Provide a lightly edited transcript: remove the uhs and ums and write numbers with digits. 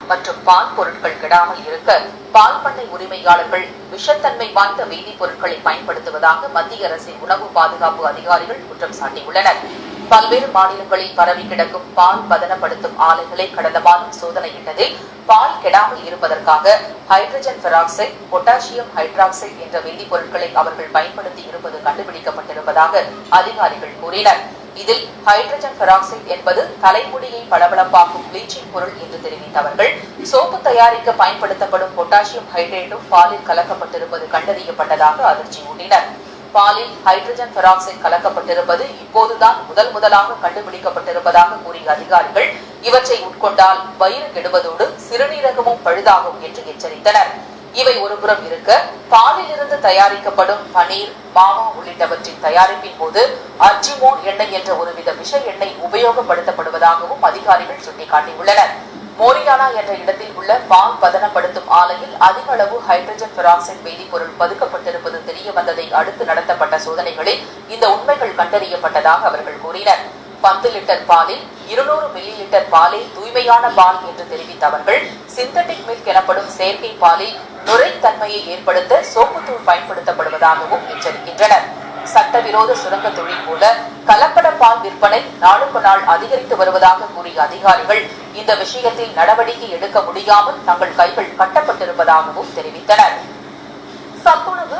மற்றும் பால் பொருட்கள் கெடாமல் இருக்க பால் பண்ணை உரிமையாளர்கள் விஷத்தன்மை வாய்ந்த வேதிப்பொருட்களை பயன்படுத்துவதாக மத்திய அரசின் உணவு பாதுகாப்பு அதிகாரிகள் குற்றம் சாட்டியுள்ளனர். பல்வேறு மாநிலங்களில் பரவி கிடக்கும் பால் பதனப்படுத்தும் ஆலைகளை கடந்த மாதம் சோதனையிட்டதில் பால் கெடாமல் இருப்பதற்காக ஹைட்ரஜன் பெராக்சைடு, பொட்டாசியம் ஹைட்ராக்சைடு என்ற வேதிப்பொருட்களை அவர்கள் பயன்படுத்தி இருப்பது கண்டுபிடிக்கப்பட்டிருப்பதாக அதிகாரிகள் கூறினர். இதில் ஹைட்ரஜன் பெராக்சைடு என்பது தலைமுடியை பளபளப்பாக்கும் பிளீச்சிங் பொருள் என்று தெரிவித்த அவர்கள், சோப்பு தயாரிக்க பயன்படுத்தப்படும் பொட்டாசியம் ஹைட்ரேட்டும் பாலில் கலக்கப்பட்டிருப்பது கண்டறியப்பட்டதாக அதிர்ச்சி ஊட்டினர். பாலில் ஹைட்ரஜன் பெராக்சைடு கலக்கப்பட்டிருப்பது இப்போதுதான் முதலாக கண்டுபிடிக்கப்பட்டிருப்பதாக கூறிய அதிகாரிகள், இவற்றை உட்கொண்டால் வயிறு கெடுவதோடு சிறுநீரகமும் பழுதாகும் என்று எச்சரித்தனர். இவை ஒருபுறம் இருக்க, பாலில் இருந்து தயாரிக்கப்படும் பனீர், மாமா உள்ளிட்டவற்றின் தயாரிப்பின் போது அர்ஜிமோன் எண்ணெய் என்ற ஒருவித விஷ எண்ணெய் உபயோகப்படுத்தப்படுவதாகவும் அதிகாரிகள் சுட்டிக்காட்டியுள்ளனர். மோரியானா என்ற இடத்தில் உள்ள பால் பதனப்படுத்தும் ஆலையில் அதிக அளவு ஹைட்ரஜன் பெராக்சைடு வேதிப்பொருள் பதுக்கப்பட்டிருப்பது தெரியவந்ததை அடுத்து நடத்தப்பட்ட சோதனைகளில் இந்த உண்மைகள் கண்டறியப்பட்டதாக அவர்கள் கூறினர். 10 லிட்டர் பாலில் 200 மில்லி லிட்டர் பாலே தூய்மையான பால் என்று தெரிவித்த அவர்கள், சிந்தட்டிக் மில்க் எனப்படும் செயற்கை பாலில் நுரைத்தன்மையை ஏற்படுத்த சோப்புத்தூள் பயன்படுத்தப்படுவதாகவும் எச்சரிக்கின்றனர். சட்டவிரோத சுரங்க தொழில் போல கலப்பட பால் விற்பனை நாளுக்கு நாள் அதிகரித்து வருவதாக கூறிய அதிகாரிகள், இந்த விஷயத்தில் நடவடிக்கை எடுக்க முடியாமல் தங்கள் கைகள் கட்டப்பட்டிருப்பதாகவும் தெரிவித்தனர். சத்துணவு